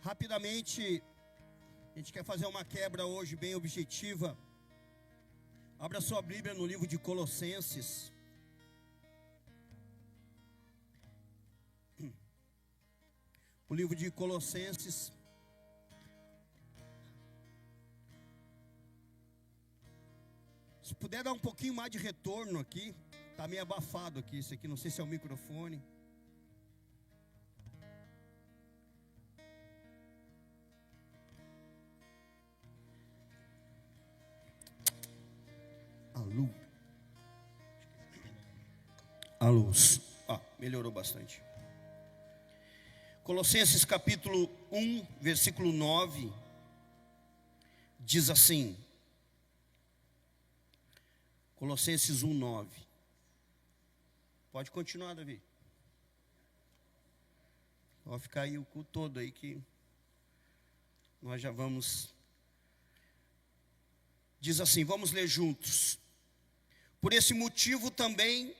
Rapidamente, a gente quer fazer uma quebra hoje bem objetiva. Abra sua Bíblia no livro de Colossenses. O livro de Colossenses. Se puder dar um pouquinho mais de retorno aqui. Está meio abafado aqui, isso aqui, não sei se é o microfone. Alô. Melhorou bastante. Colossenses capítulo 1, versículo 9, diz assim. Colossenses 1, 9. Pode continuar, Davi. Vai ficar aí o culto todo aí que nós já vamos. Diz assim, vamos ler juntos. Por esse motivo também,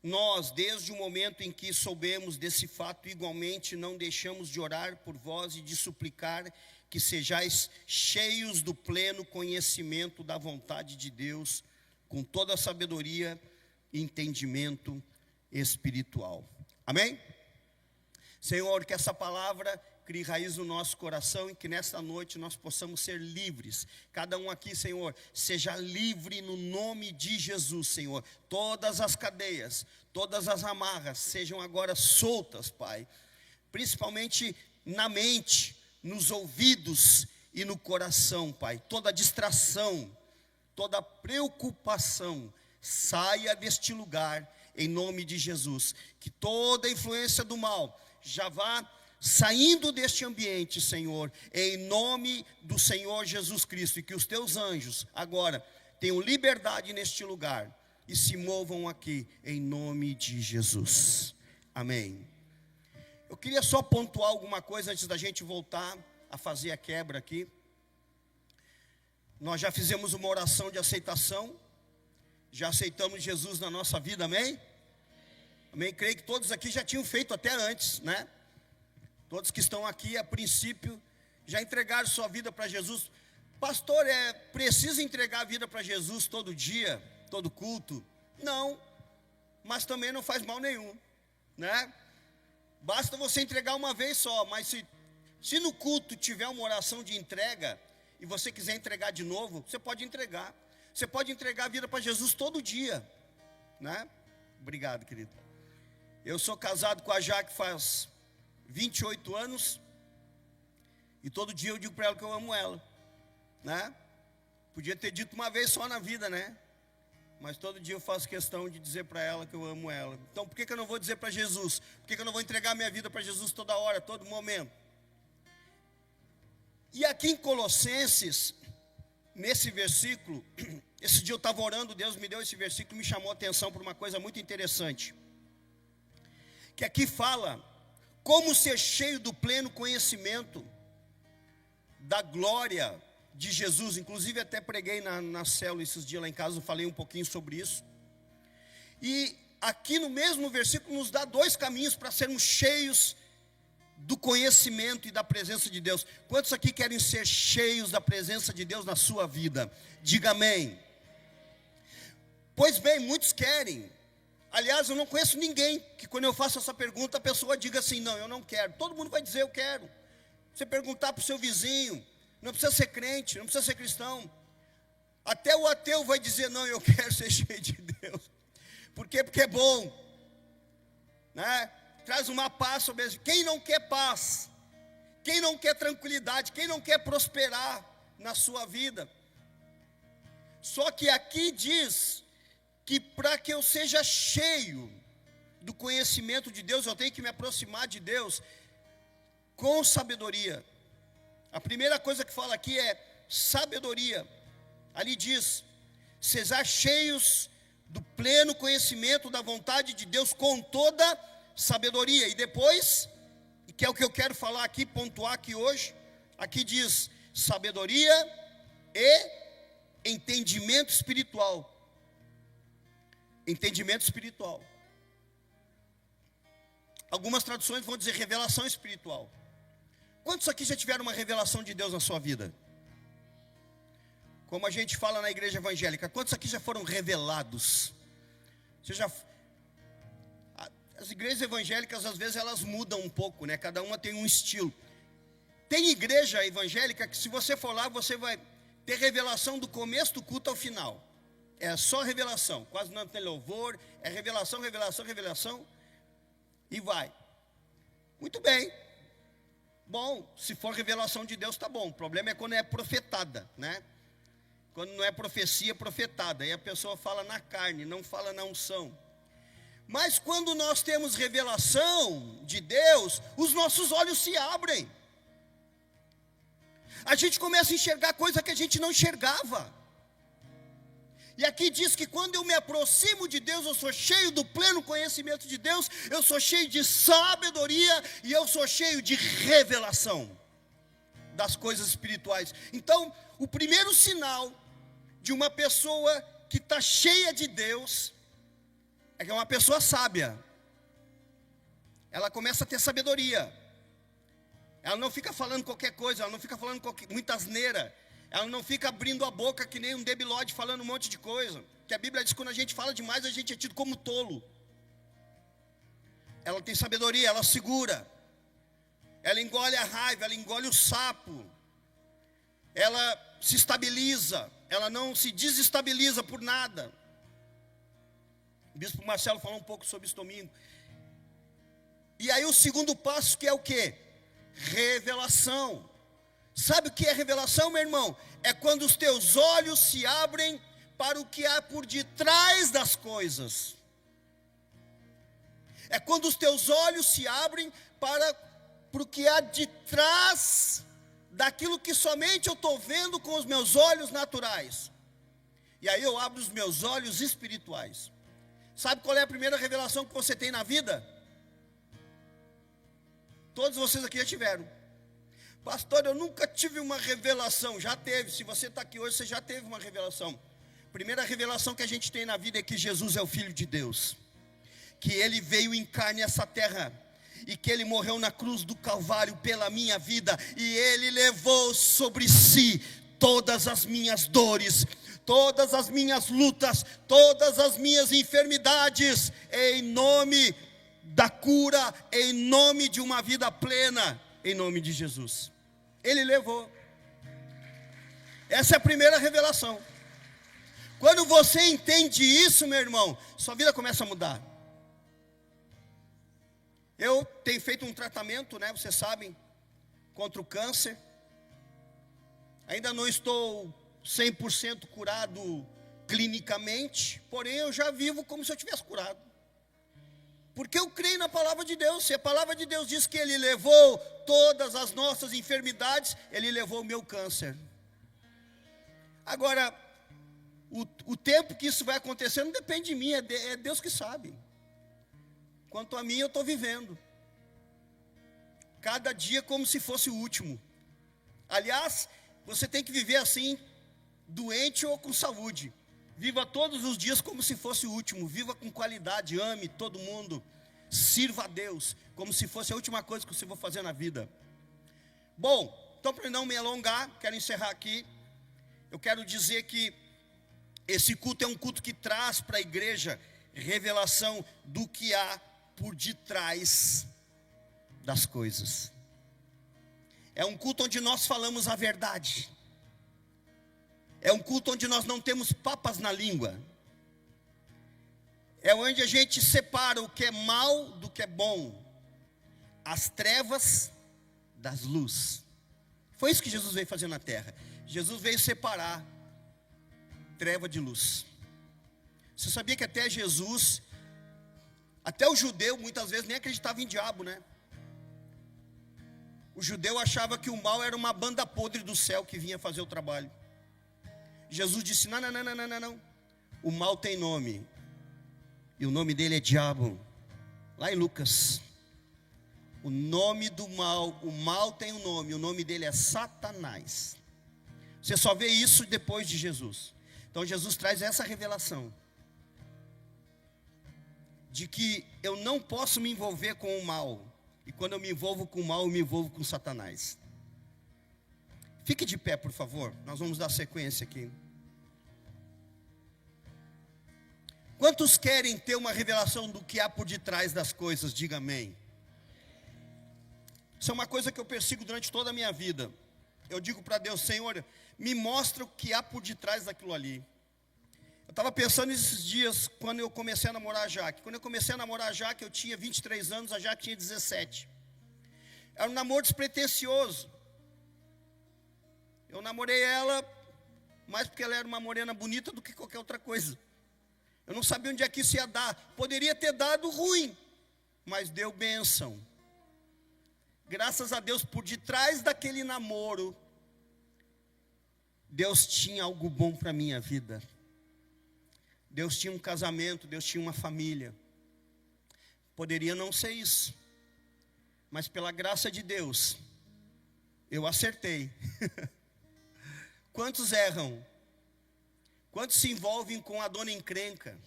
nós, desde o momento em que soubemos desse fato, igualmente não deixamos de orar por vós e de suplicar que sejais cheios do pleno conhecimento da vontade de Deus, com toda a sabedoria e entendimento espiritual. Amém? Senhor, que essa palavra crie raiz no nosso coração e que nesta noite nós possamos ser livres. Cada um aqui, Senhor, seja livre no nome de Jesus, Senhor. Todas as cadeias, todas as amarras sejam agora soltas, Pai. Principalmente na mente, nos ouvidos e no coração, Pai. Toda distração, toda preocupação saia deste lugar em nome de Jesus. Que toda influência do mal já vá saindo deste ambiente, Senhor, em nome do Senhor Jesus Cristo, e que os teus anjos agora tenham liberdade neste lugar e se movam aqui em nome de Jesus. Amém. Eu queria só pontuar alguma coisa antes da gente voltar a fazer a quebra aqui. Nós já fizemos uma oração de aceitação, já aceitamos Jesus na nossa vida, amém? Amém, creio que todos aqui já tinham feito até antes, né? Todos que estão aqui, a princípio, já entregaram sua vida para Jesus. Pastor, precisa entregar a vida para Jesus todo dia, todo culto? Não, mas também não faz mal nenhum, né? Basta você entregar uma vez só, mas se no culto tiver uma oração de entrega, e você quiser entregar de novo, você pode entregar. Você pode entregar a vida para Jesus todo dia, né? Obrigado, querido. Eu sou casado com a Jaque faz 28 anos, e todo dia eu digo para ela que eu amo ela, né? Podia ter dito uma vez só na vida, né? Mas todo dia eu faço questão de dizer para ela que eu amo ela. Então por que eu não vou dizer para Jesus? Por que eu não vou entregar minha vida para Jesus toda hora, todo momento? E aqui em Colossenses, nesse versículo, esse dia eu estava orando, Deus me deu esse versículo, me chamou a atenção por uma coisa muito interessante, que aqui fala como ser cheio do pleno conhecimento da glória de Jesus. Inclusive até preguei na célula esses dias lá em casa, eu falei um pouquinho sobre isso. E aqui no mesmo versículo nos dá dois caminhos para sermos cheios do conhecimento e da presença de Deus. Quantos aqui querem ser cheios da presença de Deus na sua vida? Diga amém. Pois bem, muitos querem. Aliás, eu não conheço ninguém que quando eu faço essa pergunta, a pessoa diga assim, não, eu não quero. Todo mundo vai dizer, eu quero. Você perguntar para o seu vizinho, não precisa ser crente, não precisa ser cristão. Até o ateu vai dizer, não, eu quero ser cheio de Deus. Por quê? Porque é bom, né? Traz uma paz sobre eles. Quem não quer paz? Quem não quer tranquilidade? Quem não quer prosperar na sua vida? Só que aqui diz que para que eu seja cheio do conhecimento de Deus, eu tenho que me aproximar de Deus com sabedoria. A primeira coisa que fala aqui é sabedoria. Ali diz, sejam cheios do pleno conhecimento da vontade de Deus com toda sabedoria. E depois, que é o que eu quero falar aqui, pontuar aqui hoje, aqui diz sabedoria e entendimento espiritual. Entendimento espiritual. Algumas traduções vão dizer revelação espiritual. Quantos aqui já tiveram uma revelação de Deus na sua vida? Como a gente fala na igreja evangélica, quantos aqui já foram revelados? As igrejas evangélicas, às vezes, elas mudam um pouco, né? Cada uma tem um estilo. Tem igreja evangélica que, se você for lá, você vai ter revelação do começo do culto ao final. É só revelação, quase não tem louvor, é revelação, revelação, revelação, e vai. Muito bem. Bom, se for revelação de Deus, tá bom. O problema é quando é profetada, né? Quando não é profecia, é profetada. Aí a pessoa fala na carne, não fala na unção. Mas quando nós temos revelação de Deus, os nossos olhos se abrem. A gente começa a enxergar coisa que a gente não enxergava. E aqui diz que quando eu me aproximo de Deus, eu sou cheio do pleno conhecimento de Deus, eu sou cheio de sabedoria e eu sou cheio de revelação das coisas espirituais. Então, o primeiro sinal de uma pessoa que está cheia de Deus é que é uma pessoa sábia. Ela começa a ter sabedoria. Ela não fica falando qualquer coisa, ela não fica falando muita asneira. Ela não fica abrindo a boca que nem um debilóide falando um monte de coisa. Que a Bíblia diz que quando a gente fala demais, a gente é tido como tolo. Ela tem sabedoria, ela segura. Ela engole a raiva, ela engole o sapo. Ela se estabiliza, ela não se desestabiliza por nada. O bispo Marcelo falou um pouco sobre isso domingo. E aí o segundo passo, que é o quê? Revelação. Sabe o que é revelação, meu irmão? É quando os teus olhos se abrem para o que há por detrás das coisas. É quando os teus olhos se abrem para o que há de trás daquilo que somente eu estou vendo com os meus olhos naturais. E aí eu abro os meus olhos espirituais. Sabe qual é a primeira revelação que você tem na vida? Todos vocês aqui já tiveram. Pastor, eu nunca tive uma revelação. Já teve. Se você está aqui hoje, você já teve uma revelação. Primeira revelação que a gente tem na vida é que Jesus é o Filho de Deus. Que Ele veio em carne essa terra. E que Ele morreu na cruz do Calvário pela minha vida. E Ele levou sobre si todas as minhas dores, todas as minhas lutas, todas as minhas enfermidades. Em nome da cura, em nome de uma vida plena. Em nome de Jesus. Ele levou. Essa é a primeira revelação. Quando você entende isso, meu irmão, sua vida começa a mudar. Eu tenho feito um tratamento, né, vocês sabem, contra o câncer. Ainda não estou 100% curado clinicamente, porém eu já vivo como se eu tivesse curado. Porque eu creio na palavra de Deus. Se a palavra de Deus diz que Ele levou todas as nossas enfermidades, Ele levou o meu câncer. Agora, o tempo que isso vai acontecer não depende de mim, é Deus que sabe. Quanto a mim, eu estou vivendo. Cada dia como se fosse o último. Aliás, você tem que viver assim, doente ou com saúde. Viva todos os dias como se fosse o último. Viva com qualidade, ame todo mundo. Sirva a Deus como se fosse a última coisa que você vai fazer na vida. Bom, então para não me alongar, quero encerrar aqui. Eu quero dizer que esse culto é um culto que traz para a igreja revelação do que há por detrás das coisas. É um culto onde nós falamos a verdade. É um culto onde nós não temos papas na língua. É onde a gente separa o que é mal do que é bom. As trevas das luzes. Foi isso que Jesus veio fazer na terra. Jesus veio separar treva de luz. Você sabia que até Jesus, até o judeu muitas vezes nem acreditava em diabo, né? O judeu achava que o mal era uma banda podre do céu que vinha fazer o trabalho. Jesus disse, não. O mal tem nome. E o nome dele é diabo. Lá em Lucas. O nome do mal, o mal tem um nome. O nome dele é Satanás. Você só vê isso depois de Jesus. Então Jesus traz essa revelação. De que eu não posso me envolver com o mal. E quando eu me envolvo com o mal, eu me envolvo com Satanás. Fique de pé, por favor. Nós vamos dar sequência aqui. Quantos querem ter uma revelação do que há por detrás das coisas? Diga amém. Isso é uma coisa que eu persigo durante toda a minha vida. Eu digo para Deus: Senhor, me mostra o que há por detrás daquilo ali. Eu estava pensando esses dias, quando eu comecei a namorar a Jaque. Quando eu comecei a namorar a Jaque, eu tinha 23 anos, a Jaque tinha 17. Era um namoro despretensioso. Eu namorei ela mais porque ela era uma morena bonita do que qualquer outra coisa. Eu não sabia onde é que isso ia dar. Poderia ter dado ruim, mas deu bênção. Graças a Deus, por detrás daquele namoro, Deus tinha algo bom para a minha vida. Deus tinha um casamento, Deus tinha uma família. Poderia não ser isso, mas pela graça de Deus, eu acertei. Quantos erram? Quantos se envolvem com a dona encrenca,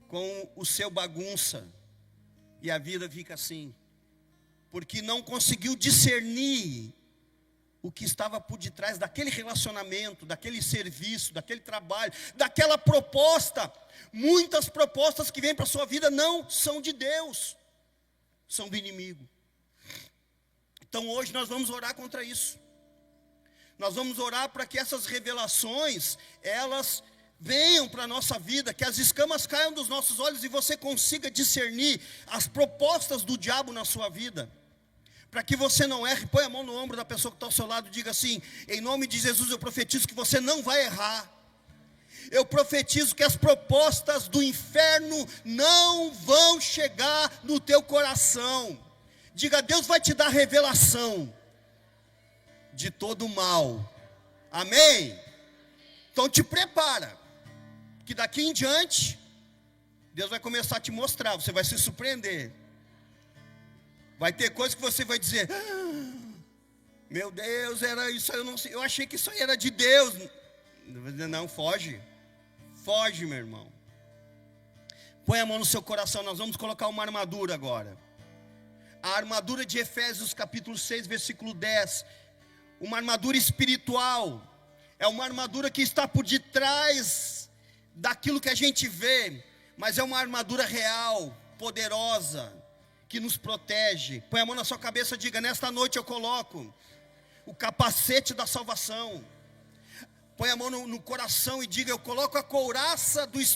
com o seu bagunça, e a vida fica assim? Porque não conseguiu discernir o que estava por detrás daquele relacionamento, daquele serviço, daquele trabalho, daquela proposta. Muitas propostas que vêm para a sua vida não são de Deus, são do inimigo. Então hoje nós vamos orar contra isso. Nós vamos orar para que essas revelações, elas venham para a nossa vida, que as escamas caiam dos nossos olhos e você consiga discernir as propostas do diabo na sua vida. Para que você não erre. Põe a mão no ombro da pessoa que está ao seu lado e diga assim: em nome de Jesus eu profetizo que você não vai errar. Eu profetizo que as propostas do inferno não vão chegar no teu coração. Diga: Deus vai te dar revelação de todo o mal. Amém? Então te prepara, que daqui em diante Deus vai começar a te mostrar. Você vai se surpreender. Vai ter coisas que você vai dizer: meu Deus, era isso, eu achei que isso aí era de Deus. Não, foge. Foge, meu irmão. Põe a mão no seu coração. Nós vamos colocar uma armadura agora. A armadura de Efésios capítulo 6, versículo 10. Uma armadura espiritual. É uma armadura que está por detrás daquilo que a gente vê, mas é uma armadura real, poderosa, que nos protege. Põe a mão na sua cabeça e diga: nesta noite eu coloco o capacete da salvação. Põe a mão no coração e diga: eu coloco a couraça do Espírito